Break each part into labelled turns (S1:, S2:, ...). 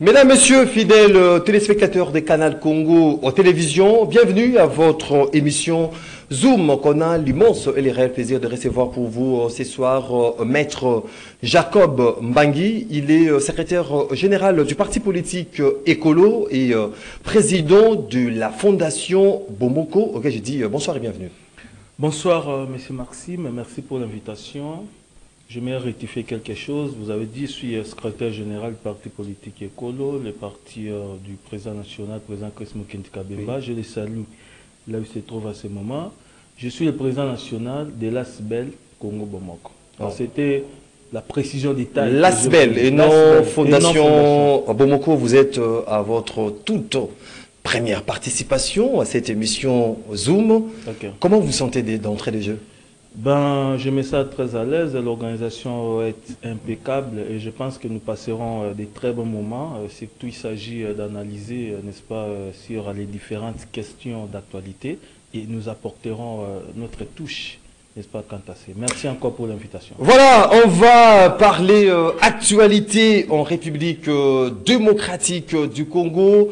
S1: Mesdames, Messieurs, fidèles téléspectateurs des canaux Congo aux télévisions, bienvenue à votre émission Zoom qu'on a l'immense et le réel plaisir de recevoir pour vous ce soir Maître Jacob Mbangi. Il est secrétaire général du parti politique Écolo et président de la fondation Bomoko. Ok, j'ai dit bonsoir et bienvenue.
S2: Bonsoir, Monsieur Maxime, merci pour l'invitation. Je vais rectifier quelque chose. Vous avez dit, je suis secrétaire général du parti politique Écolo, le parti du président national, président Chris Mukenti Kabemba. Oui. Je les salue là où il se trouve à ce moment. Je suis le président national de l'ASBEL Congo Bomoko. Oh. C'était la précision des tailles.
S1: L'ASBEL et non Fondation Bomoko, vous êtes à votre toute première participation à cette émission Zoom. Okay. Comment vous vous sentez d'entrée de jeu?
S2: Ben, je me sens très à l'aise, l'organisation est impeccable et je pense que nous passerons des très bons moments. Surtout, il s'agit d'analyser, n'est-ce pas, sur les différentes questions d'actualité et nous apporterons notre touche, n'est-ce pas, quant à ça. Merci encore pour l'invitation.
S1: Voilà, on va parler actualité en République démocratique du Congo,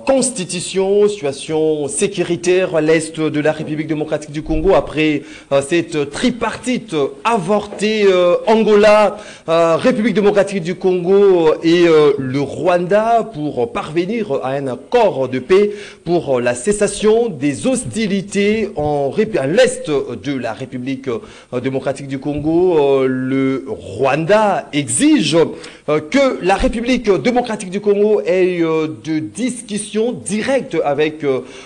S1: constitution, situation sécuritaire à l'est de la République démocratique du Congo après cette tripartite avortée Angola, République démocratique du Congo et le Rwanda pour parvenir à un accord de paix pour la cessation des hostilités à l'est de la République démocratique du Congo. Le Rwanda exige que la République démocratique du Congo ait de discussions directes avec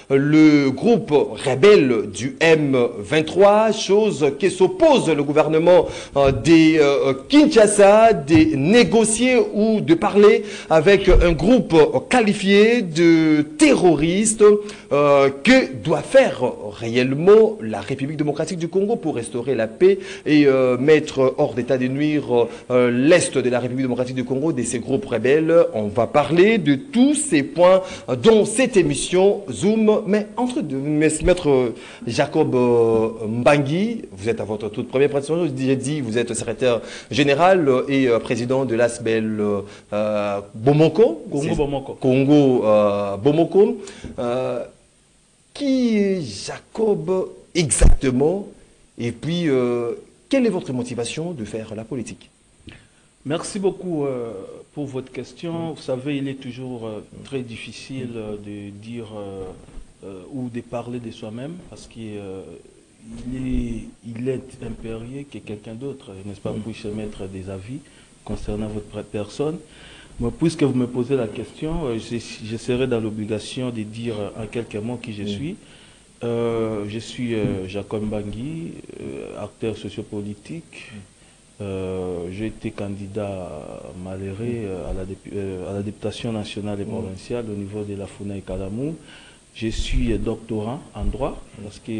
S1: le groupe rebelle du M23, chose qui s'oppose le gouvernement des Kinshasa, de négocier ou de parler avec un groupe qualifié de terroriste. Que doit faire réellement la République démocratique du Congo pour restaurer la paix et mettre hors d'état de nuire l'Est de la République démocratique du Congo de ces groupes rebelles? On va parler de tous ces points dans cette émission Zoom. Mais entre deux, Maître Jacob Mbangi, vous êtes à votre toute première présentation. J'ai dit, vous êtes secrétaire général et président de l'ASBEL Bomoko. Congo Bomoko. Qui est Jacob exactement? Et puis, quelle est votre motivation de faire la politique?
S2: Merci beaucoup pour votre question. Vous savez, il est toujours très difficile de dire ou de parler de soi-même parce qu'il est impérieux que quelqu'un d'autre, n'est-ce pas, puisse émettre des avis concernant votre personne. Moi, puisque vous me posez la question, je serai dans l'obligation de dire en quelques mots qui je suis. Je suis Jacob Mbangi, acteur sociopolitique. J'ai été candidat malheureux à la députation nationale et provinciale au niveau de la Funa et Kalamou. Je suis doctorant en droit parce que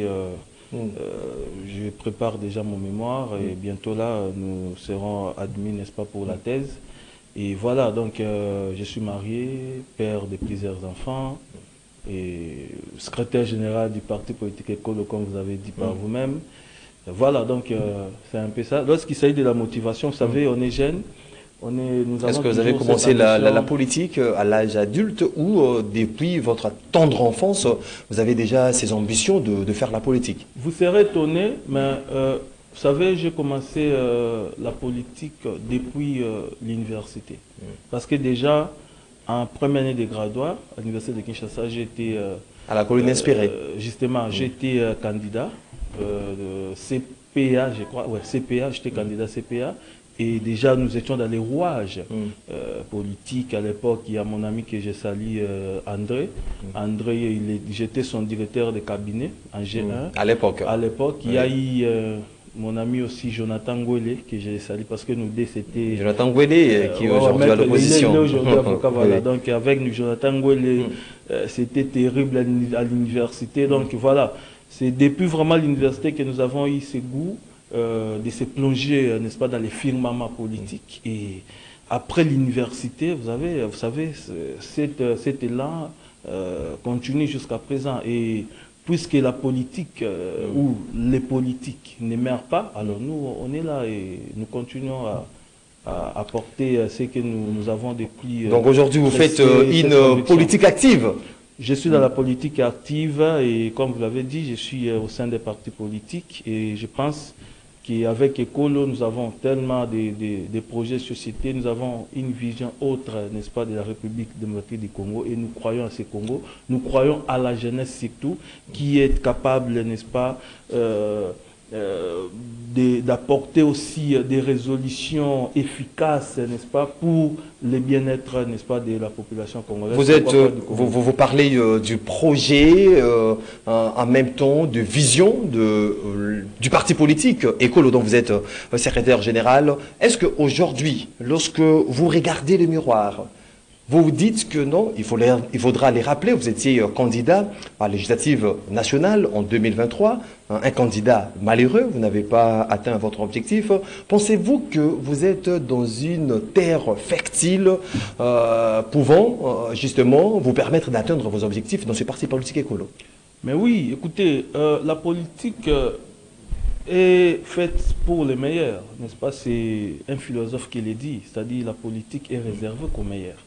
S2: je prépare déjà mon mémoire et bientôt là, nous serons admis, n'est-ce pas, pour la thèse. Et voilà, donc je suis marié, père de plusieurs enfants et secrétaire général du parti politique Écolo, comme vous avez dit par vous-même. Voilà, donc c'est un peu ça. Lorsqu'il s'agit de la motivation, vous savez, on est jeune.
S1: Est-ce que vous avez commencé la politique à l'âge adulte ou depuis votre tendre enfance, vous avez déjà ces ambitions de faire la politique?
S2: Vous serez étonné, mais... vous savez, j'ai commencé la politique depuis l'université. Parce que déjà, en première année de graduat, à l'université de Kinshasa, j'étais...
S1: à la colline inspirée.
S2: Justement, j'étais candidat CPA, je crois. Ouais, CPA, j'étais candidat CPA. Et déjà, nous étions dans les rouages politiques. À l'époque, il y a mon ami que j'ai sali, André. André, j'étais son directeur de cabinet en G1.
S1: À l'époque.
S2: À l'époque, il y a eu... mon ami aussi Jonathan Ngwele, que j'ai sali parce que nous deux c'était...
S1: Jonathan Ngwele qui est aujourd'hui à l'opposition.
S2: Voilà. Donc avec nous, Jonathan Ngwele, c'était terrible à l'université. Donc voilà, c'est depuis vraiment l'université que nous avons eu ce goût de se plonger, n'est-ce pas, dans les firmaments politiques. Et après l'université, vous savez, cet élan continue jusqu'à présent. Et puisque la politique ou les politiques ne meurent pas, alors nous, on est là et nous continuons apporter ce que nous avons depuis...
S1: Donc aujourd'hui, vous faites une politique active.
S2: Je suis dans la politique active et comme vous l'avez dit, je suis au sein des partis politiques et je pense qu'avec Ekolo, nous avons tellement de projets de société, nous avons une vision autre, n'est-ce pas, de la République démocratique du Congo et nous croyons à ce Congo, nous croyons à la jeunesse surtout, qui est capable, n'est-ce pas, d'apporter aussi des résolutions efficaces, n'est-ce pas, pour le bien-être, n'est-ce pas, de la population congolaise.
S1: Vous parlez du projet, en même temps de vision du parti politique Ekolo dont vous êtes secrétaire général. Est-ce qu'aujourd'hui, lorsque vous regardez le miroir, vous vous dites que non, il faudra les rappeler, vous étiez candidat à la législative nationale en 2023, un candidat malheureux, vous n'avez pas atteint votre objectif. Pensez-vous que vous êtes dans une terre fertile pouvant justement vous permettre d'atteindre vos objectifs dans ce parti politique Ekolo?
S2: Mais oui, écoutez, la politique est faite pour les meilleurs, n'est-ce pas? C'est un philosophe qui l'a dit, c'est-à-dire la politique est réservée qu'aux meilleurs.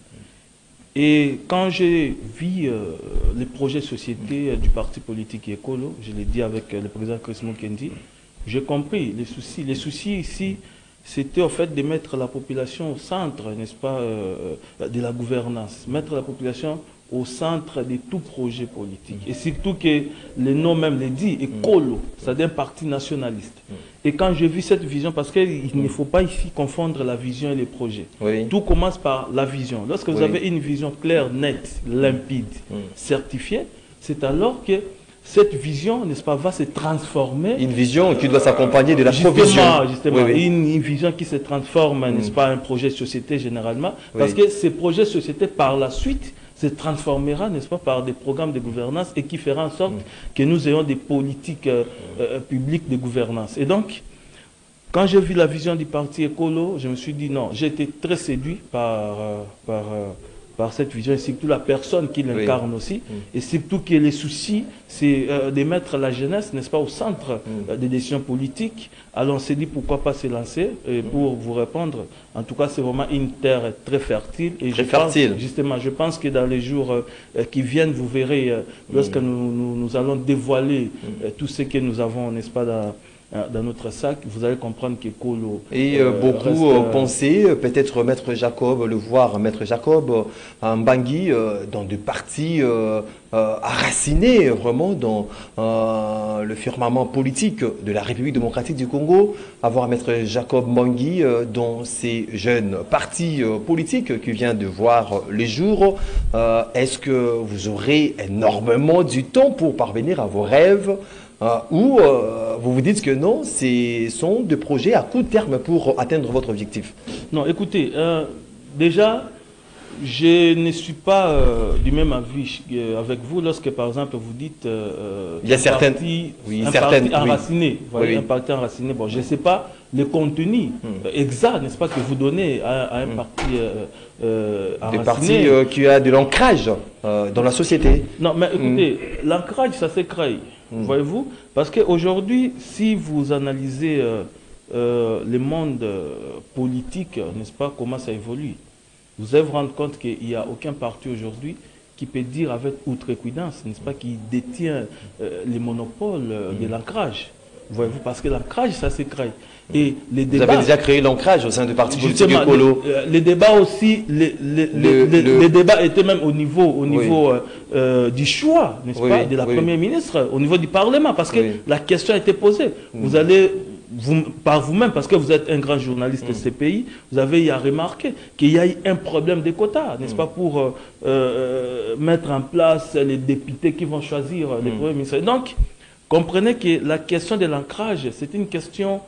S2: Et quand j'ai vu les projets de société du parti politique Ekolo, je l'ai dit avec le président Chris Mukendi, j'ai compris les soucis. Les soucis ici, c'était au fait de mettre la population au centre, n'est-ce pas, de la gouvernance, mettre la population au centre de tout projet politique. Et surtout que le nom même le dit, Ekolo, c'est un parti nationaliste. Et quand j'ai vu cette vision, parce qu'il ne faut pas ici confondre la vision et les projets. Oui. Tout commence par la vision. Lorsque vous avez une vision claire, nette, limpide, certifiée, c'est alors que cette vision, n'est-ce pas, va se transformer. Une vision qui doit s'accompagner de la provision. Justement, une vision qui se transforme, n'est-ce pas, en projet de société généralement. Parce que ces projets de société, par la suite, se transformera, n'est-ce pas, par des programmes de gouvernance et qui fera en sorte que nous ayons des politiques publiques de gouvernance. Et donc, quand j'ai vu la vision du parti Ekolo, je me suis dit non, j'ai été très séduit par cette vision et surtout la personne qui l'incarne aussi. Et surtout que les soucis, c'est de mettre la jeunesse, n'est-ce pas, au centre des décisions politiques. Alors on s'est dit pourquoi pas se lancer. Et pour vous répondre, en tout cas c'est vraiment une terre très fertile. Et justement, je pense que dans les jours qui viennent, vous verrez, lorsque nous allons dévoiler tout ce que nous avons, n'est-ce pas, dans notre sac, vous allez comprendre qu'Ekolo... Et beaucoup pensaient, peut-être Maître Jacob, le voir Maître Jacob en Bangui, dans des partis enracinés vraiment dans le firmament politique de la République démocratique du Congo, avoir Maître Jacob Bangui dans ces jeunes partis politiques qui viennent de voir les jours. Est-ce que vous aurez énormément du temps pour parvenir à vos rêves? Ou vous vous dites que non, ce sont des projets à court terme pour atteindre votre objectif? Non, écoutez, déjà, je ne suis pas du même avis avec vous lorsque, par exemple, vous dites il y a certaines parti enraciné. Un parti enraciné. Bon, je ne sais pas le contenu exact, n'est-ce pas, que vous donnez à un parti enraciné. Des partis qui a de l'ancrage dans la société. Non, mais écoutez, l'ancrage, ça se crée. Voyez-vous? Parce qu'aujourd'hui, si vous analysez le monde politique, n'est-ce pas, comment ça évolue, vous allez vous rendre compte qu'il n'y a aucun parti aujourd'hui qui peut dire avec outrecuidance, n'est-ce pas, qui détient les monopoles de l'ancrage. Voyez-vous? Parce que l'ancrage, ça se crée. Et les débats, vous avez déjà créé l'ancrage au sein du parti politique Ekolo. Les débats aussi, les débats étaient même au niveau du choix, n'est-ce pas, de la Première ministre, au niveau du Parlement, parce que la question a été posée. Vous allez, par vous-même, parce que vous êtes un grand journaliste de ces pays, vous avez y à remarquer qu'il y a eu un problème de quotas, n'est-ce pas, pour mettre en place les députés qui vont choisir les premiers ministres. Donc, comprenez que la question de l'ancrage, c'est une question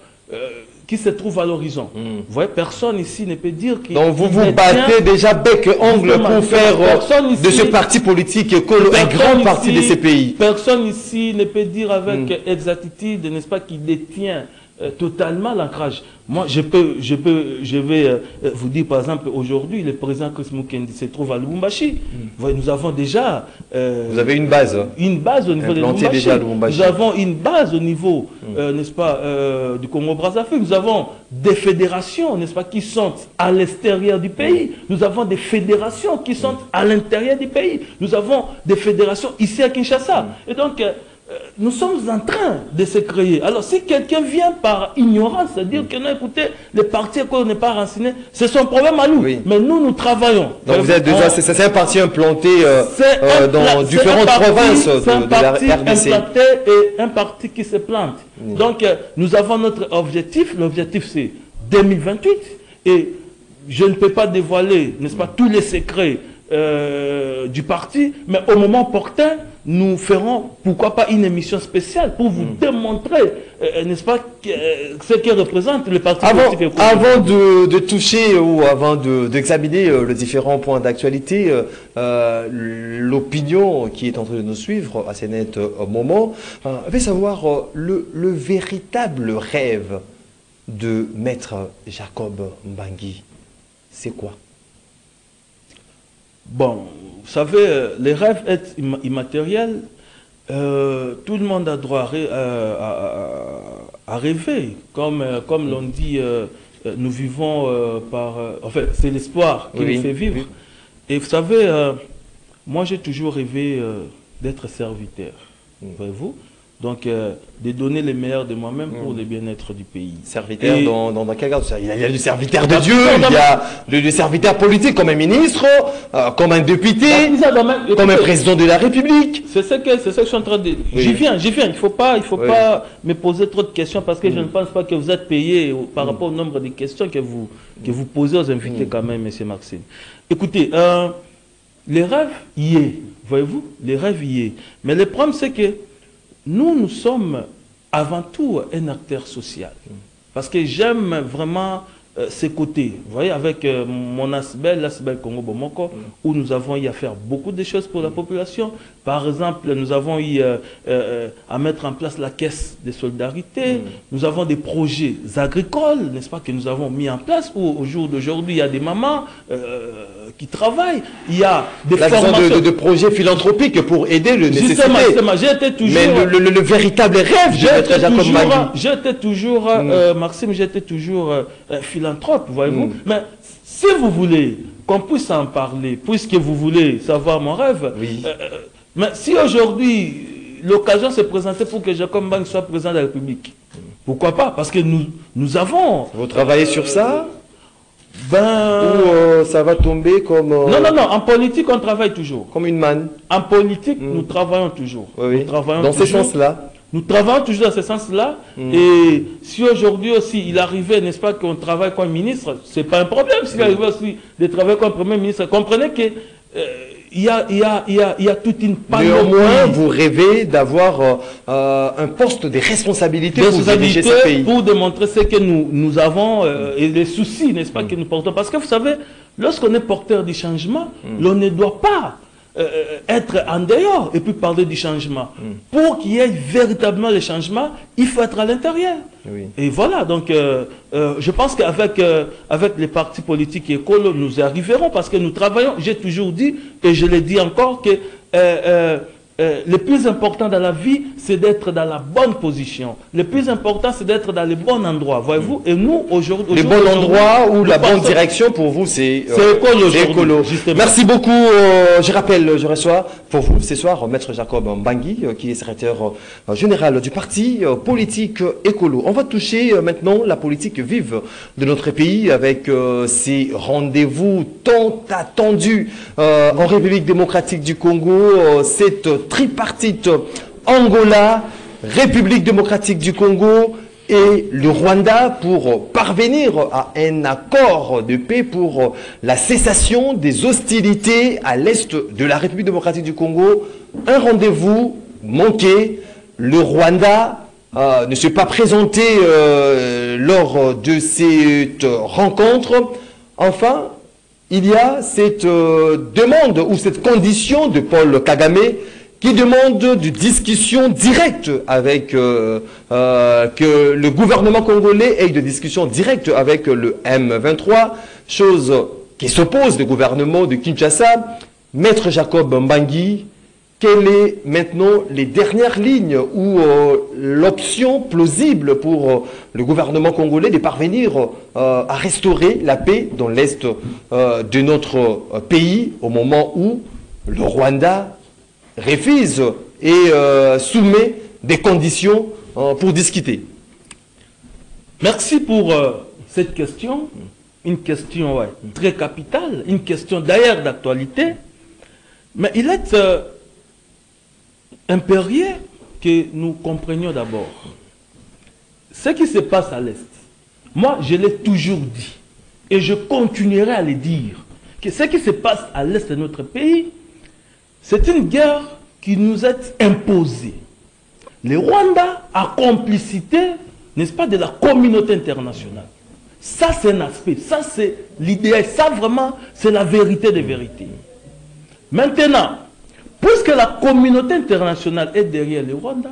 S2: qui se trouve à l'horizon. Vous voyez, personne ici ne peut dire qu'il... Donc vous vous battez déjà bec et ongle pour faire de ce parti politique Ekolo un grand parti de ces pays. Personne ici ne peut dire avec exactitude, n'est-ce pas, qu'il détient totalement l'ancrage. Moi, je vais vous dire, par exemple, aujourd'hui, le président Chris Mukendi se trouve à Lubumbashi. Nous avons déjà...
S1: vous avez une base.
S2: Une base au niveau de Lubumbashi. Nous avons une base au niveau, n'est-ce pas, du Congo-Brazzaville. Nous avons des fédérations, n'est-ce pas, qui sont à l'extérieur du pays. Nous avons des fédérations qui sont à l'intérieur du pays. Nous avons des fédérations ici à Kinshasa. Et donc... nous sommes en train de se créer. Alors, si quelqu'un vient par ignorance, c'est-à-dire que non, écoutez, les partis qu'on n'est pas renseigné, c'est son problème à nous. Oui. Mais nous travaillons.
S1: Donc, vous êtes déjà, c'est un parti implanté dans différentes provinces de la RDC.
S2: C'est un parti implanté et un parti qui se plante. Donc, nous avons notre objectif. L'objectif, c'est 2028. Et je ne peux pas dévoiler, n'est-ce pas, tous les secrets du parti, mais au moment opportun, nous ferons, pourquoi pas, une émission spéciale pour vous démontrer, n'est-ce pas, ce que représente le parti politique.
S1: Avant de toucher ou avant d'examiner les différents points d'actualité, l'opinion qui est en train de nous suivre à ce net moment, veut savoir le véritable rêve de Maître Jacob Mbangi. C'est quoi?
S2: Bon, vous savez, les rêves sont immatériels. Tout le monde a droit à rêver. Comme l'on dit, nous vivons par... enfin, c'est l'espoir qui nous fait vivre. Oui. Et vous savez, moi j'ai toujours rêvé d'être serviteur. Voyez-vous? Donc, de donner le meilleur de moi-même pour le bien-être du pays.
S1: Serviteur dans quel cadre? Il y a du serviteur de Dieu, il y a du serviteur politique comme un ministre, comme un député, comme un président de la République.
S2: C'est ce que je suis en train de dire. Oui. J'y viens. Il ne faut pas me poser trop de questions parce que je ne pense pas que vous êtes payé par rapport au nombre de questions que vous posez aux invités quand même, M. Maxime. Écoutez, les rêves y est, voyez-vous, les rêves y est. Mais le problème, c'est que nous sommes avant tout un acteur social. Parce que j'aime vraiment ces côtés. Vous voyez, avec mon ASBEL, l'ASBEL Congo Bomoko, où nous avons eu à faire beaucoup de choses pour la population. Par exemple, nous avons eu à mettre en place la caisse de solidarité. Nous avons des projets agricoles, n'est-ce pas, que nous avons mis en place, où au jour d'aujourd'hui, il y a des mamans qui travaillent. Il y a des
S1: formations de projets philanthropiques pour aider le nécessité.
S2: Justement, j'étais toujours...
S1: Mais le véritable rêve de Maître Jacob Mbangi.
S2: J'étais toujours, Maxime, j'étais toujours philanthrope, voyez-vous. Mais si vous voulez qu'on puisse en parler, puisque vous voulez savoir mon rêve, mais si aujourd'hui l'occasion s'est présentée pour que Jacob Mbangi soit président de la République, pourquoi pas? Parce que nous avons...
S1: Vous travaillez sur ça? Ou ça va tomber comme...
S2: Non, en politique on travaille toujours.
S1: Comme une manne.
S2: En politique, nous travaillons toujours.
S1: Nous travaillons dans ce sens-là.
S2: Nous travaillons toujours dans ce sens-là. Et si aujourd'hui aussi il arrivait, n'est-ce pas, qu'on travaille comme ministre, c'est pas un problème. S'il arrivait aussi de travailler comme premier ministre, comprenez que il y a toute une panoplie.
S1: Néanmoins, vous rêvez d'avoir un poste de responsabilité pour diriger ce pays.
S2: Pour démontrer ce que nous avons et les soucis, n'est-ce pas, que nous portons. Parce que vous savez, lorsqu'on est porteur du changement, l'on ne doit pas être en dehors et puis parler du changement. Pour qu'il y ait véritablement le changement, il faut être à l'intérieur. Et voilà, donc je pense qu'avec avec les partis politiques et écoles, nous y arriverons parce que nous travaillons. J'ai toujours dit, et je le dis encore, que le plus important dans la vie, c'est d'être dans la bonne position. Le plus important, c'est d'être dans le bon endroit, voyez-vous. Et nous, aujourd'hui...
S1: Le bon endroit ou la bonne direction, pour vous, c'est écolo. Merci beaucoup. Je rappelle, je reçois pour vous ce soir Maître Jacob Mbangi, qui est secrétaire général du parti politique écolo. On va toucher maintenant la politique vive de notre pays avec ces rendez-vous tant attendus en République démocratique du Congo, cette tripartite Angola, République démocratique du Congo et le Rwanda pour parvenir à un accord de paix pour la cessation des hostilités à l'est de la République démocratique du Congo. Un rendez-vous manqué. Le Rwanda ne s'est pas présenté lors de cette rencontre. Enfin, il y a cette demande ou cette condition de Paul Kagame qui demande des discussions directes avec que le gouvernement congolais ait des discussions directes avec le M23, chose qui s'oppose au gouvernement de Kinshasa. Maître Jacob Mbangi, quelles sont maintenant les dernières lignes ou l'option plausible pour le gouvernement congolais de parvenir à restaurer la paix dans l'est de notre pays au moment où le Rwanda refuse et soumet des conditions pour discuter?
S2: Merci pour cette question. Une question très capitale, une question d'ailleurs d'actualité. Mais il est impérieux que nous comprenions d'abord ce qui se passe à l'Est. Moi, je l'ai toujours dit et je continuerai à le dire que ce qui se passe à l'Est de notre pays, c'est une guerre qui nous est imposée. Le Rwanda a complicité, n'est-ce pas, de la communauté internationale. Ça, c'est un aspect, ça, c'est l'idéal, ça, vraiment, c'est la vérité des vérités. Maintenant, puisque la communauté internationale est derrière le Rwanda,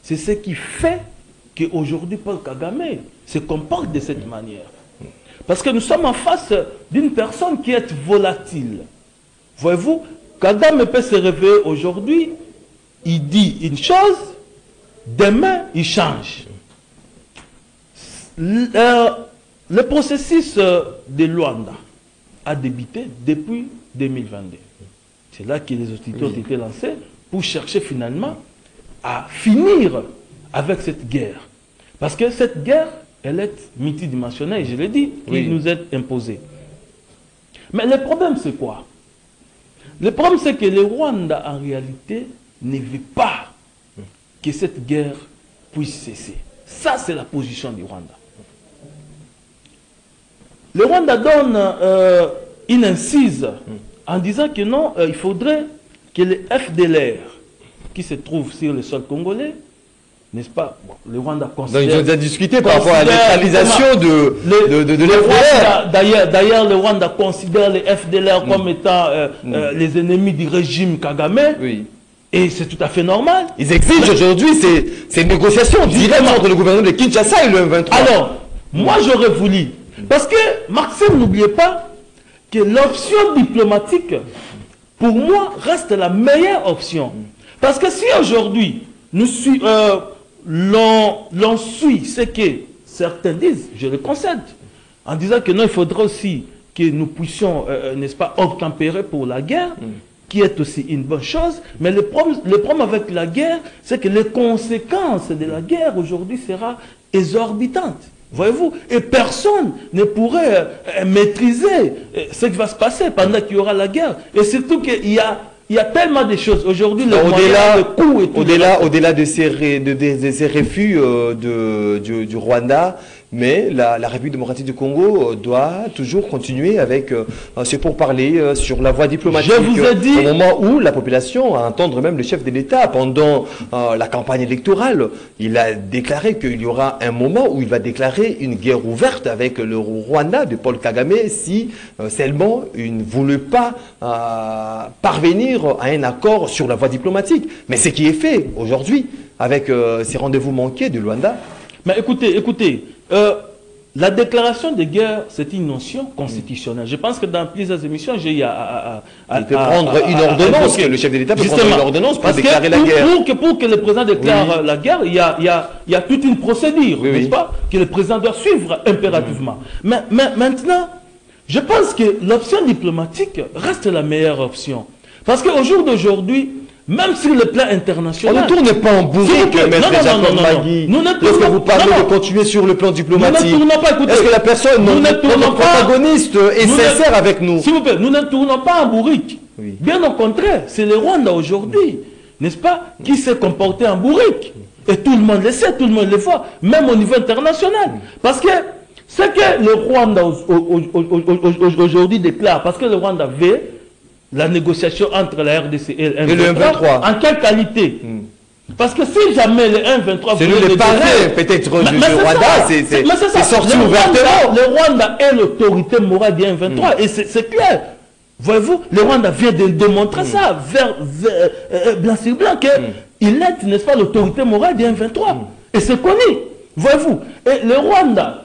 S2: c'est ce qui fait qu'aujourd'hui, Paul Kagame se comporte de cette manière. Parce que nous sommes en face d'une personne qui est volatile. Voyez-vous, Kagame peut se réveiller aujourd'hui, il dit une chose, demain, il change. Le processus de Luanda a débuté depuis 2022. C'est là que les hostilités ont été lancées pour chercher finalement à finir avec cette guerre. Parce que cette guerre, elle est multidimensionnelle, je l'ai dit, qui nous est imposée. Mais le problème, c'est quoi? Le problème, c'est que le Rwanda, en réalité, ne veut pas que cette guerre puisse cesser. Ça, c'est la position du Rwanda. Le Rwanda donne une incise en disant que non, il faudrait que les FDLR qui se trouvent sur le sol congolais, n'est-ce pas, bon, le Rwanda considère... Donc, ils ont discuté par rapport à la neutralisation de l'FDLR. D'ailleurs, le Rwanda considère les FDLR comme étant les ennemis du régime Kagame. Oui. Et c'est tout à fait normal. Ils exigent aujourd'hui ces négociations directes entre le gouvernement de Kinshasa et le M23. Alors, moi j'aurais voulu... Parce que, Maxime, n'oubliez pas que l'option diplomatique, pour moi, reste la meilleure option. Parce que si aujourd'hui, l'on suit ce que certains disent, je le concède, en disant que non, il faudra aussi que nous puissions, n'est-ce pas, obtempérer pour la guerre, qui est aussi une bonne chose, mais le problème avec la guerre, c'est que les conséquences de la guerre aujourd'hui seront exorbitantes. Voyez-vous, et personne ne pourrait maîtriser ce qui va se passer pendant qu'il y aura la guerre. Et surtout qu'il y a tellement de choses. Aujourd'hui, au-delà de ces refus du Rwanda, mais la République démocratique du Congo doit toujours continuer avec ce pourparlers sur la voie diplomatique. Je vous ai dit... Au moment où la population, à entendre même le chef de l'État, pendant la campagne électorale, il a déclaré qu'il y aura un moment où il va déclarer une guerre ouverte avec le Rwanda de Paul Kagame si seulement il ne voulait pas parvenir à un accord sur la voie diplomatique. Mais ce qui est fait aujourd'hui avec ces rendez-vous manqués de Luanda. Mais écoutez, la déclaration de guerre, c'est une notion constitutionnelle. Je pense que dans plusieurs émissions, j'ai eu à prendre une ordonnance, que le chef de l'État peut prendre une ordonnance pour déclarer la guerre. Pour que le président déclare la guerre, il y a toute une procédure, n'est-ce pas, que le président doit suivre impérativement. Mais maintenant, je pense que l'option diplomatique reste la meilleure option. Parce qu'au jour d'aujourd'hui, même sur le plan international... On ne tourne pas en bourrique, maître Jacob Mbangi. Lorsque vous parlez de continuer sur le plan diplomatique, est-ce que la personne, notre protagoniste, est sincère avec nous? S'il vous plaît, nous ne tournons pas en bourrique. Oui. Bien au contraire, c'est le Rwanda aujourd'hui, n'est-ce pas, qui s'est comporté en bourrique. Et tout le monde le sait, tout le monde le voit, même au niveau international. Parce que ce que le Rwanda aujourd'hui déclare, parce que le Rwanda veut la négociation entre la RDC et le M23, en quelle qualité? Parce que si jamais le M23... C'est le parrain peut-être du Rwanda, c'est sorti ouvertement. Le Rwanda est l'autorité morale du M23, et c'est clair. Voyez-vous, le Rwanda vient de démontrer ça, blanc sur blanc, qu'il est, n'est-ce pas, l'autorité morale du M23. Et c'est connu, voyez-vous. Et le Rwanda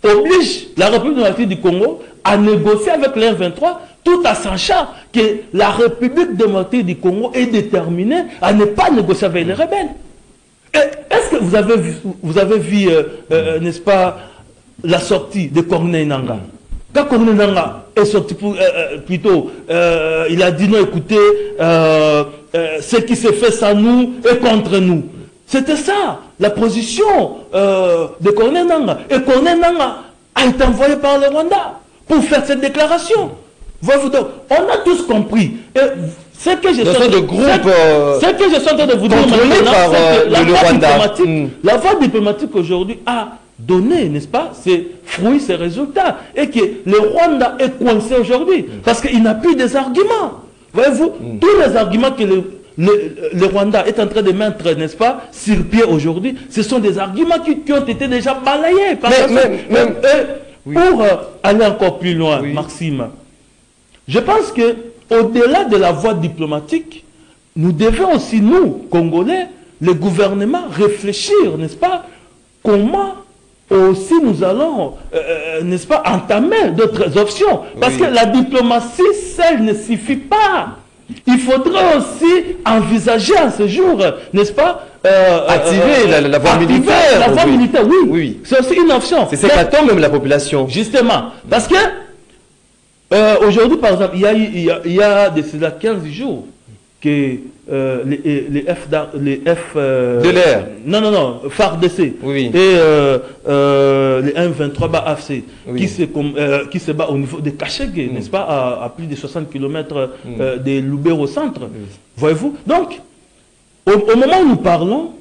S2: oblige la République démocratique du Congo à négocier avec le M23, tout en sachant que la République démocratique du Congo est déterminée à ne pas négocier avec les rebelles. Est-ce que vous avez vu n'est-ce pas, la sortie de Corneille Nangaa? Quand Corneille Nangaa est sorti plutôt, il a dit non, écoutez, ce qui se fait sans nous est contre nous. C'était ça, la position de Corneille Nangaa. Et Corneille Nangaa a été envoyé par le Rwanda pour faire cette déclaration. Voyez-vous donc, on a tous compris. Et ce que je suis en train de vous dire maintenant, c'est que la voie diplomatique aujourd'hui a donné, n'est-ce pas, ses fruits, ses résultats. Et que le Rwanda est coincé aujourd'hui. Parce qu'il n'a plus des arguments. Voyez-vous, tous les arguments que le Rwanda est en train de mettre, n'est-ce pas, sur pied aujourd'hui, ce sont des arguments qui ont été déjà balayés. Pour aller encore plus loin, Maxime, je pense que au-delà de la voie diplomatique, nous devons aussi, nous, Congolais, le gouvernement, réfléchir, n'est-ce pas, comment aussi nous allons, n'est-ce pas, entamer d'autres options. Parce que la diplomatie seule ne suffit pas. Il faudrait aussi envisager à ce jour, n'est-ce pas,
S1: activer la voie militaire.
S2: La voie militaire, oui. C'est aussi une option.
S1: C'est ça qu'attend même la population.
S2: Justement. Parce que aujourd'hui, par exemple, il y a de cela 15 jours que les FARDC et les M23 AFC qui se bat au niveau de Kachege, n'est-ce pas, à plus de 60 km de Lubero centre. Voyez-vous? Donc, au moment où nous parlons,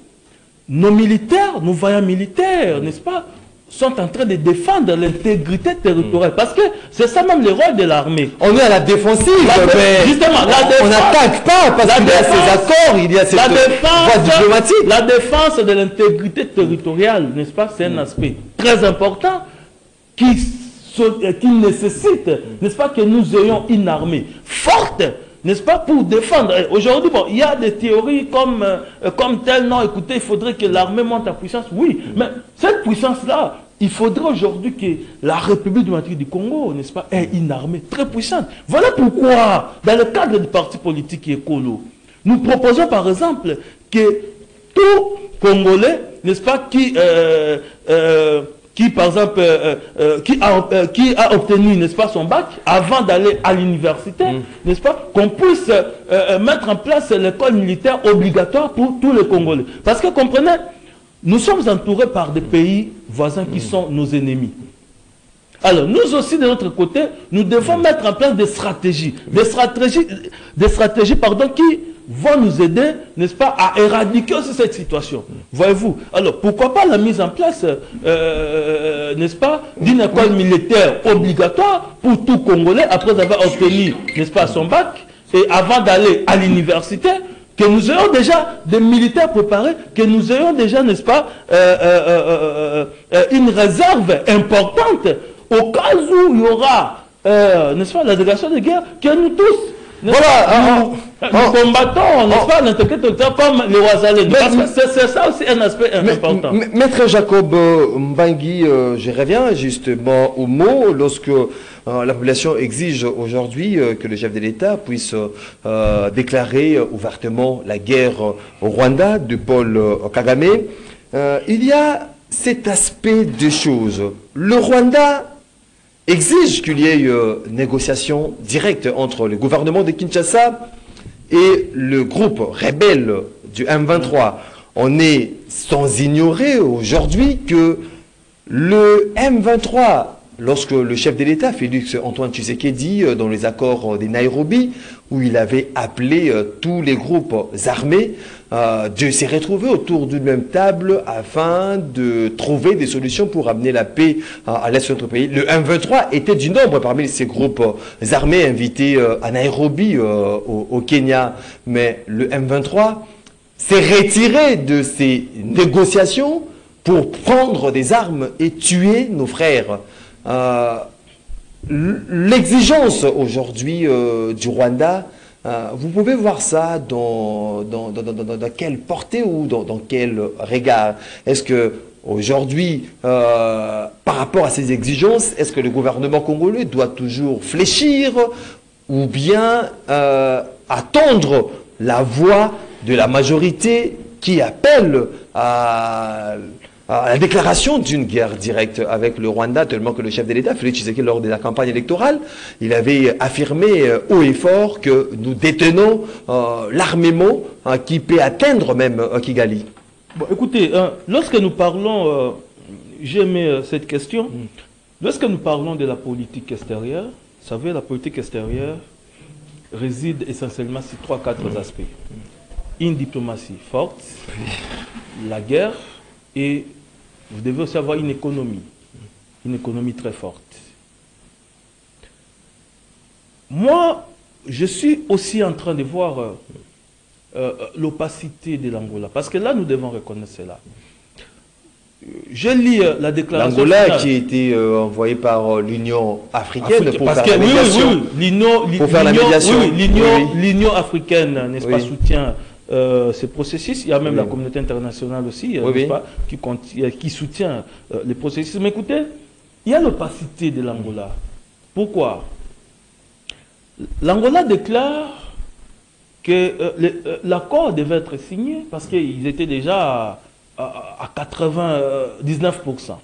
S2: nos militaires, nos vaillants militaires, n'est-ce pas, sont en train de défendre l'intégrité territoriale. Parce que c'est ça même le rôle de l'armée.
S1: On est à la défensive, mais
S2: justement,
S1: on n'attaque pas parce qu'il y a ces accords, il y a cette voie diplomatique.
S2: La défense de l'intégrité territoriale, n'est-ce pas, c'est un aspect très important qui nécessite, n'est-ce pas, que nous ayons une armée forte, n'est-ce pas, pour défendre. Aujourd'hui, bon, il y a des théories comme telles, non, écoutez, il faudrait que l'armée monte en puissance. Oui, mais cette puissance-là, il faudrait aujourd'hui que la République démocratique du Congo, n'est-ce pas, ait une armée très puissante. Voilà pourquoi, dans le cadre du parti politique écolo, nous proposons par exemple que tout Congolais, n'est-ce pas, qui par exemple, qui a obtenu, n'est-ce pas, son bac, avant d'aller à l'université, n'est-ce pas, qu'on puisse mettre en place l'école militaire obligatoire pour tous les Congolais. Parce que, comprenez, nous sommes entourés par des pays voisins qui sont nos ennemis. Alors, nous aussi, de notre côté, nous devons mettre en place des stratégies qui vont nous aider, n'est-ce pas, à éradiquer aussi cette situation. Voyez-vous? Alors, pourquoi pas la mise en place, n'est-ce pas, d'une école militaire obligatoire pour tout Congolais après avoir obtenu, n'est-ce pas, son bac, et avant d'aller à l'université, que nous ayons déjà des militaires préparés, que nous ayons déjà, n'est-ce pas, une réserve importante au cas où il y aura, n'est-ce pas, la délégation de guerre, que nous tous,
S1: voilà,
S2: nous combattons, n'est-ce pas, l'intégrité comme les Ouazalais. Parce que c'est ça aussi un aspect important.
S1: Maître Jacob Mbangi, je reviens justement au mot, lorsque la population exige aujourd'hui que le chef de l'État puisse déclarer ouvertement la guerre au Rwanda de Paul Kagame. Il y a cet aspect des choses. Le Rwanda exige qu'il y ait une négociation directe entre le gouvernement de Kinshasa et le groupe rebelle du M23. On est sans ignorer aujourd'hui que le M23, lorsque le chef de l'État, Félix Antoine Tshisekedi, dans les accords de Nairobi, où il avait appelé tous les groupes armés de se retrouver autour d'une même table afin de trouver des solutions pour amener la paix à l'est de notre pays. Le M23 était du nombre parmi ces groupes armés invités à Nairobi, au Kenya. Mais le M23 s'est retiré de ces négociations pour prendre des armes et tuer nos frères. l'exigence aujourd'hui du Rwanda, vous pouvez voir ça dans quelle portée ou dans quel regard? Est-ce que aujourd'hui, par rapport à ces exigences, est-ce que le gouvernement congolais doit toujours fléchir ou bien attendre la voix de la majorité qui appelle à la déclaration d'une guerre directe avec le Rwanda, tellement que le chef de l'État, Félix Tshisekedi, lors de la campagne électorale, il avait affirmé haut et fort que nous détenons l'armement qui peut atteindre même Kigali.
S2: Bon, écoutez, lorsque nous parlons, j'ai aimé cette question, lorsque nous parlons de la politique extérieure, vous savez, la politique extérieure réside essentiellement sur 3-4 aspects. Une diplomatie forte, la guerre, et vous devez aussi avoir une économie très forte. Moi, je suis aussi en train de voir l'opacité de l'Angola, parce que là, nous devons reconnaître cela. Je lis la déclaration.
S1: L'Angola qui a été envoyée par l'Union africaine pour faire la médiation.
S2: L'Union africaine, n'est-ce pas, soutient ce processus. Il y a même la communauté internationale aussi, n'est-ce pas, qui soutient les processus. Mais écoutez, il y a l'opacité de l'Angola. Pourquoi? L'Angola déclare que l'accord devait être signé parce qu'ils étaient déjà à 99%.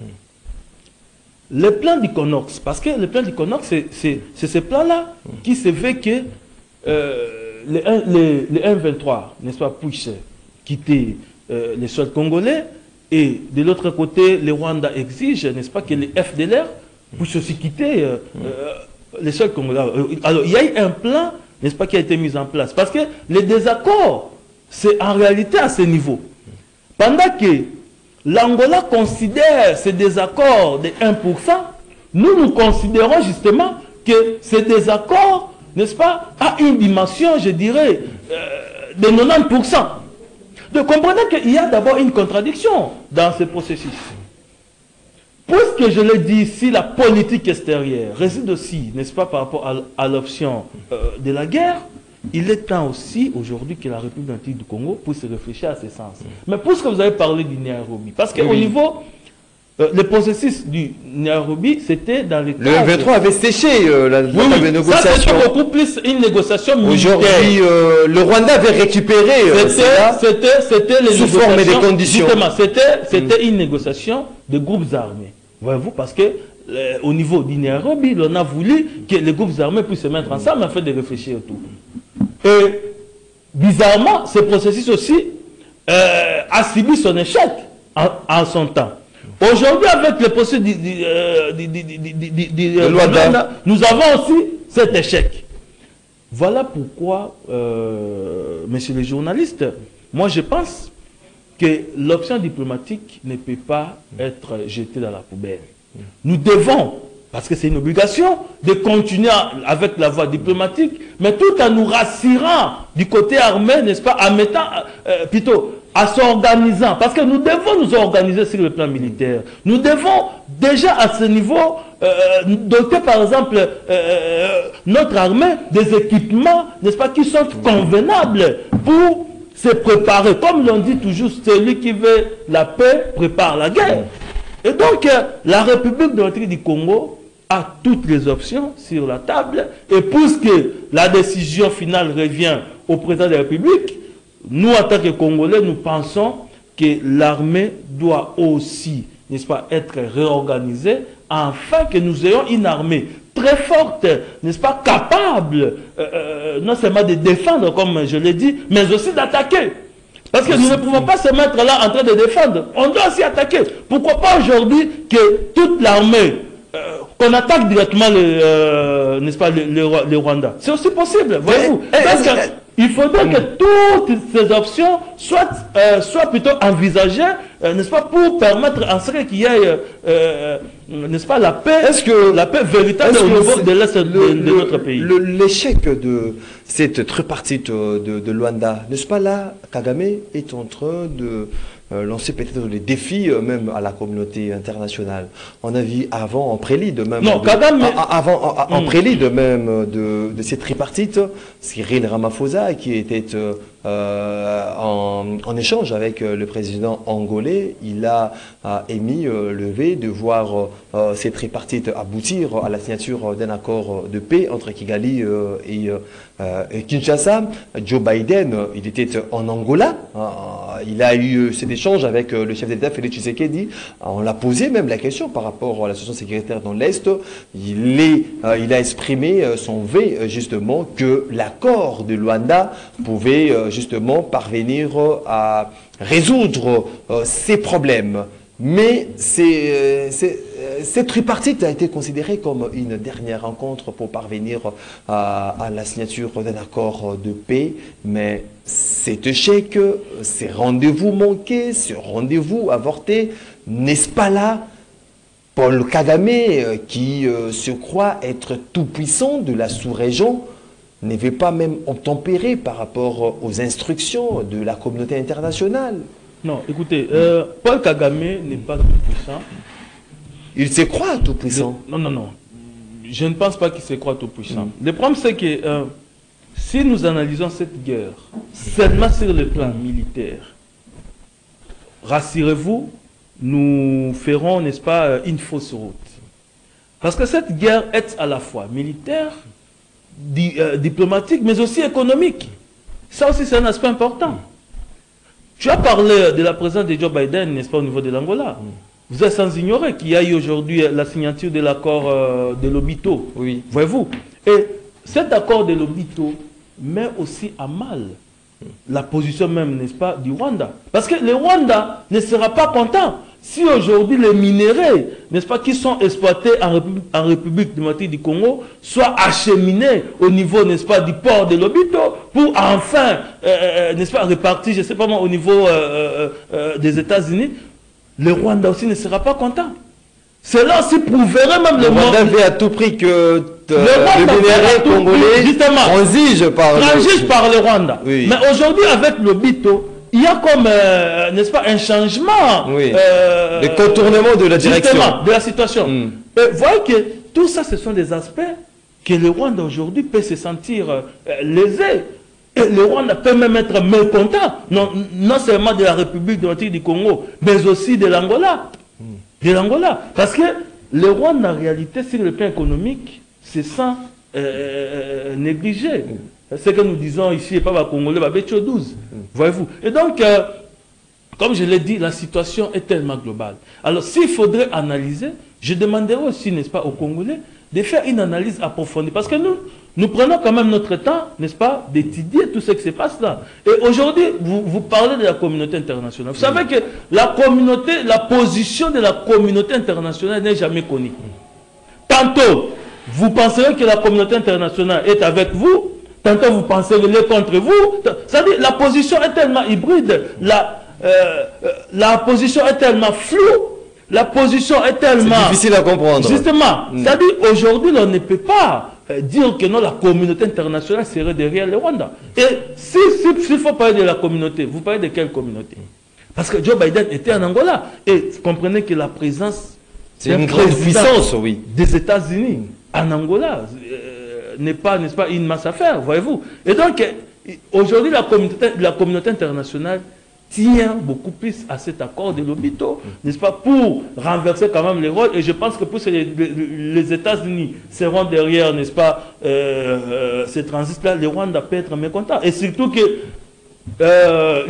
S2: Le plan d'Iconox, parce que le plan d'Iconox, c'est ce plan-là qui se veut que les M23, n'est-ce pas, puissent quitter les sols congolais, et de l'autre côté, les Rwandais exigent, n'est-ce pas, que les FDLR puissent aussi quitter les sols congolais. Alors, il y a eu un plan, n'est-ce pas, qui a été mis en place, parce que les désaccords, c'est en réalité à ce niveau. Pendant que l'Angola considère ces désaccords de 1%, nous considérons justement que ces désaccords, n'est-ce pas, a une dimension, je dirais, de 90%. Donc comprenez qu'il y a d'abord une contradiction dans ce processus. Puisque je l'ai dit, si la politique extérieure réside aussi, n'est-ce pas, par rapport à l'option de la guerre, il est temps aussi aujourd'hui que la République démocratique du Congo puisse réfléchir à ce sens. Mais puisque vous avez parlé du Nairobi, parce qu'au niveau, le processus du Nairobi, c'était dans les
S1: Le M23 avait séché la négociation.
S2: Ça, c'était beaucoup plus une négociation militaire.
S1: Aujourd'hui, le Rwanda avait récupéré
S2: c'était les
S1: sous forme des conditions.
S2: Justement, c'était une négociation de groupes armés. Voyez-vous, parce que au niveau du Nairobi, on a voulu que les groupes armés puissent se mettre ensemble afin de réfléchir autour. Et bizarrement, ce processus aussi a subi son échec en son temps. Aujourd'hui, avec le processus de Rwanda, nous avons aussi cet échec. Voilà pourquoi, messieurs les journalistes, moi je pense que l'option diplomatique ne peut pas être jetée dans la poubelle. Nous devons, parce que c'est une obligation, de continuer avec la voie diplomatique, mais tout en nous rassurant du côté armé, n'est-ce pas, en mettant, plutôt, en s'organisant, parce que nous devons nous organiser sur le plan militaire. Nous devons déjà à ce niveau doter par exemple notre armée des équipements, n'est-ce pas, qui sont convenables pour se préparer. Comme l'on dit toujours, celui qui veut la paix prépare la guerre. Et donc, la République démocratique du Congo a toutes les options sur la table. Et puisque la décision finale revient au président de la République, nous, en tant que Congolais, nous pensons que l'armée doit aussi, n'est-ce pas, être réorganisée afin que nous ayons une armée très forte, n'est-ce pas, capable non seulement de défendre, comme je l'ai dit, mais aussi d'attaquer. Parce que nous ne pouvons pas se mettre là en train de défendre. On doit aussi attaquer. Pourquoi pas aujourd'hui que toute l'armée, qu'on attaque directement n'est-ce pas, le Rwanda? C'est aussi possible, voyez-vous. Il faudrait que toutes ces options soient plutôt envisagées, n'est-ce pas, pour permettre en ce qu'il y ait, n'est-ce pas, la paix véritable au niveau de l'Est de notre pays.
S1: L'échec de cette tripartite de Luanda, n'est-ce pas là, Kagame est en train lancer peut-être des défis même à la communauté internationale. On a vu avant, en prélude même,
S2: non, Kagame,
S1: en prélude même de cette tripartite, Cyril Ramaphosa qui était en échange avec le président angolais, il a émis le vœu de voir ces tripartites aboutir à la signature d'un accord de paix entre Kigali et Kinshasa. Joe Biden, il était en Angola, il a eu cet échange avec le chef d'État Félix Tshisekedi. On l'a posé même la question par rapport à la situation sécuritaire dans l'Est. Il a exprimé son vœu justement que l'accord de Luanda pouvait justement parvenir à résoudre ces problèmes. Mais cette tripartite a été considérée comme une dernière rencontre pour parvenir à la signature d'un accord de paix. Mais cet échec, ces rendez-vous manqués, ce rendez-vous avorté, n'est-ce pas là Paul Kagame, qui se croit être tout-puissant de la sous-région, ne veut pas même obtempérer par rapport aux instructions de la communauté internationale?
S2: Non, écoutez, Paul Kagame n'est pas tout puissant.
S1: Il se croit tout puissant.
S2: Non. Je ne pense pas qu'il se croit tout puissant. Le problème, c'est que si nous analysons cette guerre seulement sur le plan militaire, rassurez-vous, nous ferons, n'est-ce pas, une fausse route. Parce que cette guerre est à la fois militaire, diplomatique, mais aussi économique. Ça aussi, c'est un aspect important. Tu as parlé de la présence de Joe Biden, n'est-ce pas, au niveau de l'Angola. Vous êtes sans ignorer qu'il y a eu aujourd'hui la signature de l'accord de Lobito.
S1: Oui.
S2: Voyez-vous. Et cet accord de Lobito met aussi à mal la position même, n'est-ce pas, du Rwanda. Parce que le Rwanda ne sera pas content si aujourd'hui les minéraux, n'est-ce pas, qui sont exploités en République démocratique du Congo, soient acheminés au niveau, n'est-ce pas, du port de Lobito pour enfin, n'est-ce pas, répartir, je ne sais pas moi, au niveau des États-Unis, le Rwanda aussi ne sera pas content. Cela aussi prouverait même le
S1: Rwanda veut à tout prix que le minerai congolais transige par
S2: le Rwanda. Oui. Mais aujourd'hui, avec Lobito, il y a comme, n'est-ce pas, un changement.
S1: Oui. Le contournement de la direction.
S2: De la situation. Et voyez que tout ça, ce sont des aspects que le Rwanda aujourd'hui peut se sentir lésé. Et le Rwanda peut même être mécontent, non seulement de la République démocratique du Congo, mais aussi de l'Angola. De l'Angola. Parce que le Rwanda, en réalité, sur le plan économique, se sent négligé. Ce que nous disons ici, pas Congolais, Bécho 12. Voyez-vous. Et donc, comme je l'ai dit, la situation est tellement globale. Alors, s'il faudrait analyser, je demanderai aussi, n'est-ce pas, aux Congolais, de faire une analyse approfondie. Parce que nous prenons quand même notre temps, n'est-ce pas, d'étudier tout ce qui se passe là. Et aujourd'hui, vous parlez de la communauté internationale. Vous savez que la position de la communauté internationale n'est jamais connue. Tantôt, vous penserez que la communauté internationale est avec vous, tantôt vous pensez qu'elle est contre vous. C'est-à-dire, la position est tellement hybride, la position est tellement floue. La position est tellement...
S1: C'est difficile à comprendre.
S2: Justement. C'est-à-dire, aujourd'hui, on ne peut pas dire que non, la communauté internationale serait derrière le Rwanda. Et s'il faut parler de la communauté, vous parlez de quelle communauté? Parce que Joe Biden était en Angola. Et vous comprenez que la présence...
S1: C'est une grande puissance, oui.
S2: Des États-Unis en Angola n'est pas, n'est-ce pas, une masse à faire, voyez-vous. Et donc, aujourd'hui, la communauté internationale tient beaucoup plus à cet accord de Lobito, n'est-ce pas, pour renverser quand même les rôles. Et je pense que pour les États-Unis seront derrière, n'est-ce pas, ces transits-là, le Rwanda peut être mécontent. Et surtout que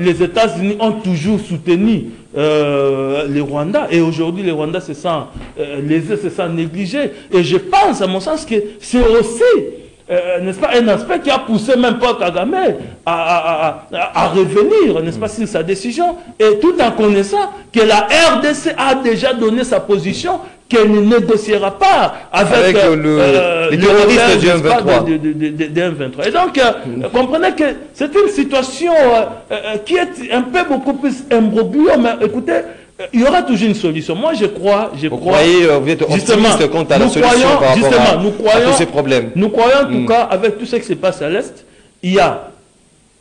S2: les États-Unis ont toujours soutenu le Rwanda. Et aujourd'hui, le Rwanda se sent lésé, se sent négligé. Et je pense, à mon sens, que c'est aussi... n'est-ce pas, un aspect qui a poussé même Paul Kagame à revenir, n'est-ce pas, sur sa décision, et tout en connaissant que la RDC a déjà donné sa position, qu'elle ne négociera pas avec
S1: les terroristes du
S2: M23. Et donc, comprenez que c'est une situation qui est un peu beaucoup plus imbroglio, mais écoutez, il y aura toujours une solution. Moi, je crois...
S1: Vous êtes optimiste quant à la solution par rapport à tous ces problèmes.
S2: Nous croyons, en tout cas, avec tout ce qui se passe à l'Est, il y a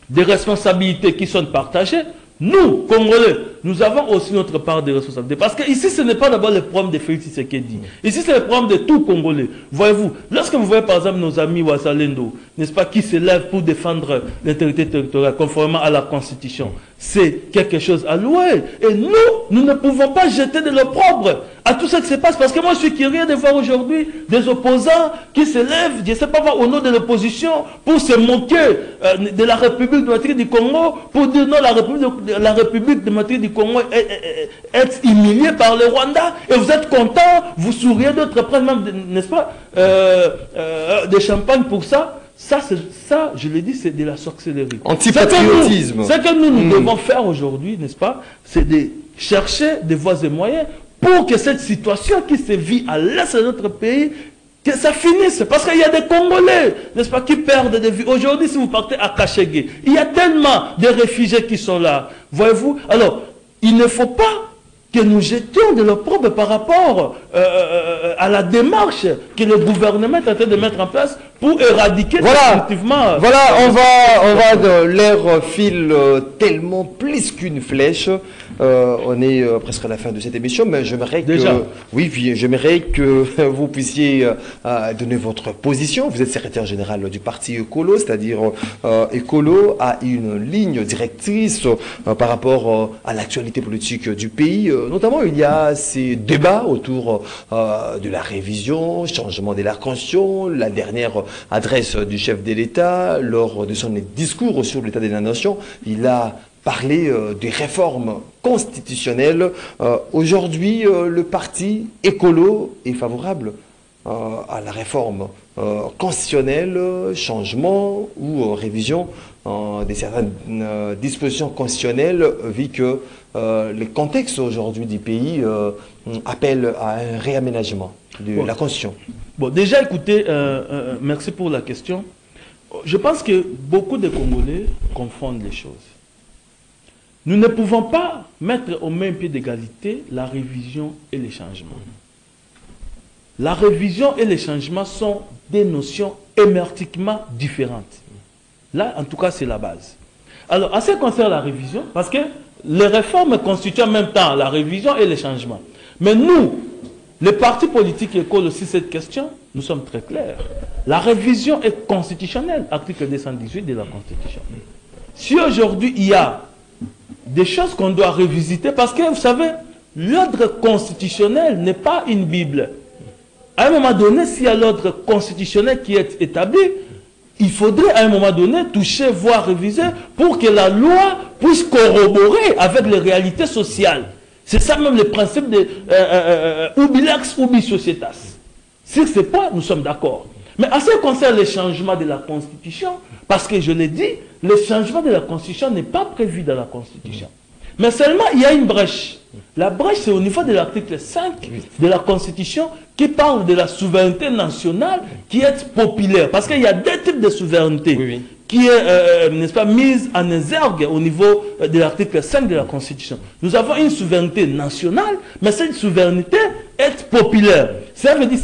S2: des responsabilités qui sont partagées. Nous, Congolais, nous avons aussi notre part de responsabilité. Parce que ici, ce n'est pas d'abord le problème de Félix Tshisekedi. Ici, c'est le problème de tout Congolais. Voyez-vous, lorsque vous voyez par exemple nos amis Ouazalendo, n'est-ce pas, qui se lèvent pour défendre l'intégrité territoriale conformément à la Constitution, c'est quelque chose à louer. Et nous ne pouvons pas jeter de l'opprobre à tout ce qui se passe. Parce que moi, je suis curieux de voir aujourd'hui des opposants qui se lèvent, je ne sais pas, au nom de l'opposition, pour se moquer de la République démocratique du Congo, pour dire non, la République démocratique du Congo est humiliée par le Rwanda, et vous êtes content, vous souriez, d'autres prennent même, n'est-ce pas, des champagnes pour ça. Ça, je l'ai dit, c'est de la sorcellerie.
S1: Antipatriotisme.
S2: Ce que nous devons faire aujourd'hui, n'est-ce pas, c'est de chercher des voies et moyens pour que cette situation qui se vit à l'est de notre pays, que ça finisse. Parce qu'il y a des Congolais, n'est-ce pas, qui perdent des vies. Aujourd'hui, si vous partez à Kachege, il y a tellement de réfugiés qui sont là. Voyez-vous? Alors, il ne faut pas que nous jetions de l'opprobre par rapport à la démarche que le gouvernement est en train de mettre en place pour éradiquer définitivement.
S1: Voilà, on va de l'air file tellement plus qu'une flèche. On est presque à la fin de cette émission, mais j'aimerais que vous puissiez donner votre position. Vous êtes secrétaire général du parti Écolo, c'est-à-dire Écolo a une ligne directrice par rapport à l'actualité politique du pays. Notamment, il y a ces débats autour de la révision, changement de la Constitution, la dernière adresse du chef de l'État lors de son discours sur l'état de la nation. Il a parlé des réformes constitutionnelles. Aujourd'hui, le parti Écolo est favorable à la réforme constitutionnelle, changement ou révision de certaines dispositions constitutionnelles, vu que le contexte aujourd'hui du pays appelle à un réaménagement de la Constitution.
S2: Bon, déjà, écoutez, merci pour la question. Je pense que beaucoup de Congolais confondent les choses. Nous ne pouvons pas mettre au même pied d'égalité la révision et les changements. La révision et les changements sont des notions hémértiquement différentes. Là, en tout cas, c'est la base. Alors, en ce qui concerne la révision, parce que les réformes constituent en même temps la révision et les changements. Mais nous, les partis politiques écolent aussi cette question, nous sommes très clairs. La révision est constitutionnelle, article 218 de la Constitution. Si aujourd'hui, il y a des choses qu'on doit revisiter, parce que, vous savez, l'ordre constitutionnel n'est pas une Bible. À un moment donné, s'il y a l'ordre constitutionnel qui est établi, il faudrait à un moment donné toucher, voire réviser, pour que la loi puisse corroborer avec les réalités sociales. C'est ça même le principe de ubi lex, ubi societas. Sur ce point, nous sommes d'accord. Mais en ce qui concerne les changements de la Constitution, parce que je l'ai dit, le changement de la Constitution n'est pas prévu dans la Constitution. Mais seulement, il y a une brèche. La brèche, c'est au niveau de l'article 5 de la Constitution qui parle de la souveraineté nationale qui est populaire. Parce qu'il y a deux types de souveraineté qui est, n'est-ce pas, mise en exergue au niveau de l'article 5 de la Constitution. Nous avons une souveraineté nationale, mais cette souveraineté est populaire. Ça veut dire que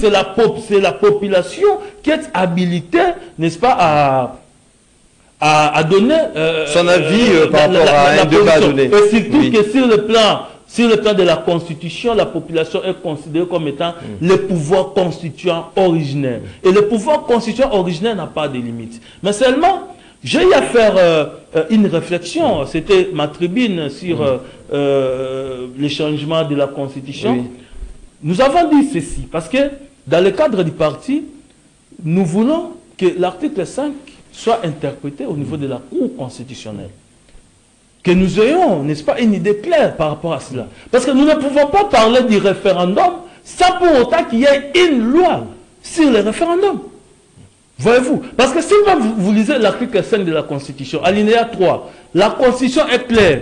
S2: c'est la population qui est habilitée, n'est-ce pas, à donner
S1: son avis par rapport à un débat donné.
S2: Et surtout que sur le plan de la Constitution, la population est considérée comme étant le pouvoir constituant originaire. Et le pouvoir constituant originaire n'a pas de limite. Mais seulement, j'ai eu à faire une réflexion, c'était ma tribune sur les changements de la Constitution. Nous avons dit ceci, parce que dans le cadre du parti, nous voulons que l'article 5 soit interprété au niveau de la Cour constitutionnelle. Que nous ayons, n'est-ce pas, une idée claire par rapport à cela. Parce que nous ne pouvons pas parler du référendum sans pour autant qu'il y ait une loi sur le référendum. Voyez-vous? Parce que si vous lisez l'article 5 de la Constitution, alinéa 3, la Constitution est claire.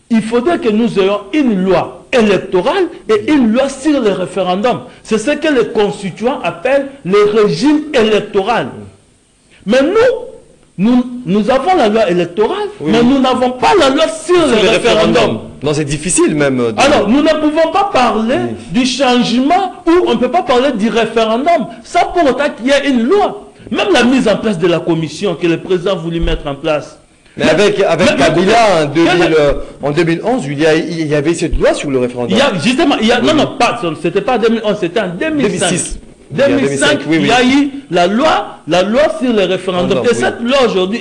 S2: Il faudrait que nous ayons une loi électorale et une loi sur le référendum. C'est ce que les constituants appellent le régime électoral. Mais nous avons la loi électorale, mais nous n'avons pas la loi sur le référendum.
S1: Non, c'est difficile même.
S2: Alors, nous ne pouvons pas parler du changement ou on ne peut pas parler du référendum sans pour autant qu'il y ait une loi. Même la mise en place de la commission que le président voulait mettre en place.
S1: Mais avec Kabila, en 2011, il y avait cette loi sur le référendum.
S2: Non, c'était pas en 2011, c'était en 2006. 2005,
S1: oui.
S2: Il y a eu la loi sur le référendum. Et cette loi aujourd'hui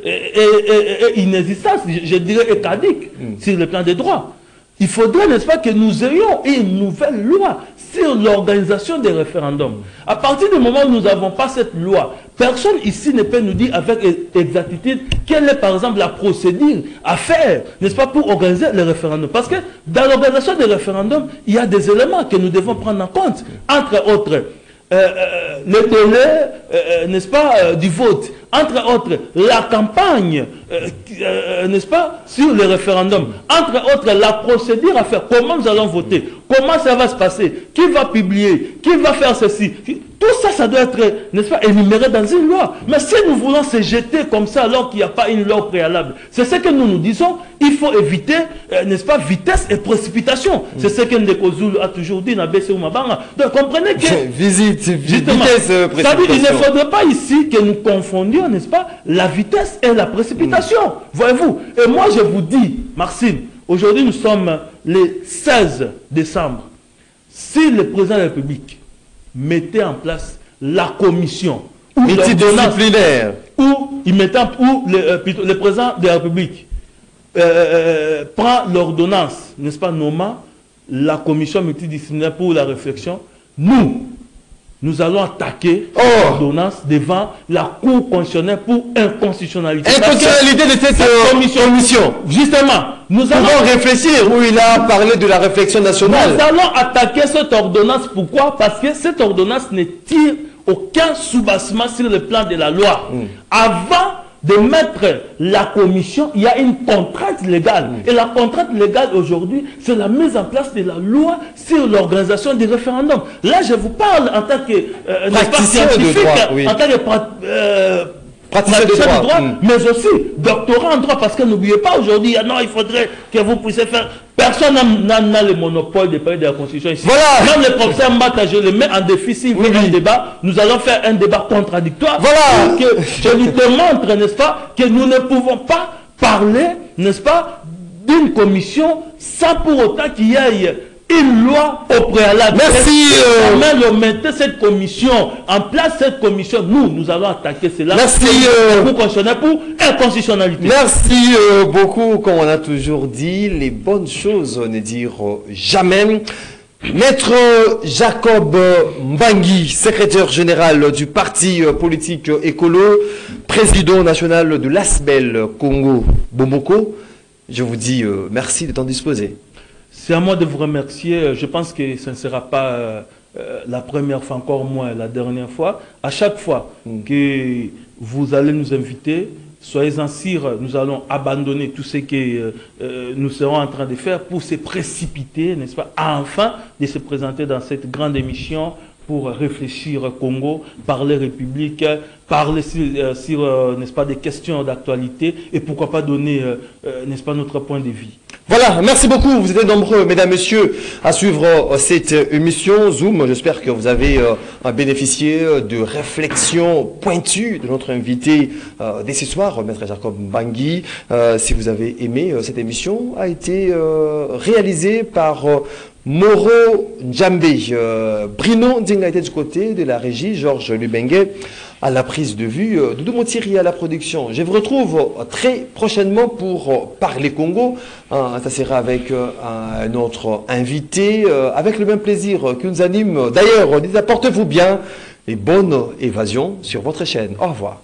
S2: est inexistante, je dirais est caduque sur le plan des droits. Il faudrait, n'est-ce pas, que nous ayons une nouvelle loi sur l'organisation des référendums. À partir du moment où nous n'avons pas cette loi, personne ici ne peut nous dire avec exactitude quelle est, par exemple, la procédure à faire, n'est-ce pas, pour organiser les référendums. Parce que dans l'organisation des référendums, il y a des éléments que nous devons prendre en compte. Entre autres, le délai, n'est-ce pas, du vote. Entre autres, la campagne, n'est-ce pas, sur le référendum. Entre autres, la procédure à faire. Comment nous allons voter? Comment ça va se passer? Qui va publier? Qui va faire ceci? Tout ça, ça doit être, n'est-ce pas, énuméré dans une loi. Mais si nous voulons se jeter comme ça alors qu'il n'y a pas une loi préalable, c'est ce que nous disons. Il faut éviter, n'est-ce pas, vitesse et précipitation. C'est ce que Ndeko Zulu a toujours dit dans BC Oumabanga. Donc comprenez que...
S1: vitesse, précipitation.
S2: Ça veut dire, il ne faudrait pas ici que nous confondions, n'est-ce pas, la vitesse et la précipitation. Voyez-vous. Et moi, je vous dis, Maxime, aujourd'hui, nous sommes le 16 décembre. Si le président de la République mettait en place la commission
S1: multidisciplinaire
S2: où le président de la République prend l'ordonnance, n'est-ce pas, nommant la commission multidisciplinaire pour la réflexion, nous allons attaquer l'ordonnance devant la Cour constitutionnelle pour inconstitutionnalité.
S1: Inconstitutionnalité de cette commission.
S2: Justement, nous allons
S1: réfléchir où il a parlé de la réflexion nationale.
S2: Nous allons attaquer cette ordonnance. Pourquoi? Parce que cette ordonnance ne tire aucun soubassement sur le plan de la loi. Avant de mettre la commission, il y a une contrainte légale. Et la contrainte légale aujourd'hui, c'est la mise en place de la loi sur l'organisation des référendums. Là, je vous parle en tant que
S1: praticien de droit,
S2: en tant que praticien de droit, mais aussi doctorat en droit, parce que n'oubliez pas aujourd'hui, non, il faudrait que vous puissiez faire. Personne n'a le monopole de parler de la Constitution ici.
S1: Voilà.
S2: Même le professeur Mbata, je le mets en défi s'il veut un débat. Nous allons faire un débat contradictoire.
S1: Voilà.
S2: Pour que je lui démontre, n'est-ce pas, que nous ne pouvons pas parler, n'est-ce pas, d'une commission sans pour autant qu'il y ait une loi au préalable.
S1: Merci.
S2: Vous mettez cette commission en place, cette commission, nous allons attaquer cela.
S1: Merci.
S2: Pour inconstitutionnalité.
S1: Merci beaucoup. Comme on a toujours dit, les bonnes choses ne dire jamais. Maître Jacob Mbangi, secrétaire général du parti politique écolo, président national de l'ASBEL Congo Bomoko, je vous dis merci de t'en disposer.
S2: C'est à moi de vous remercier. Je pense que ce ne sera pas la première fois, encore moins la dernière fois. À chaque fois que vous allez nous inviter, soyez-en sûrs, nous allons abandonner tout ce que nous serons en train de faire pour se précipiter, n'est-ce pas, enfin de se présenter dans cette grande émission pour réfléchir au Congo, parler République, parler sur n'est-ce pas, des questions d'actualité et pourquoi pas donner, n'est-ce pas, notre point de vue.
S1: Voilà, merci beaucoup. Vous êtes nombreux, mesdames, messieurs, à suivre cette émission Zoom. J'espère que vous avez bénéficié de réflexions pointues de notre invité dès ce soir, Maître Jacob Mbangi. Si vous avez aimé, cette émission a été réalisée par Moro Njambe. Brino Ndinga était du côté de la régie, Georges Lubengue à la prise de vue, Doudou Montiri à la production. Je vous retrouve très prochainement pour Parler Congo. Ça sera avec un autre invité, avec le même plaisir qui nous anime. D'ailleurs, portez-vous bien et bonne évasion sur votre chaîne. Au revoir.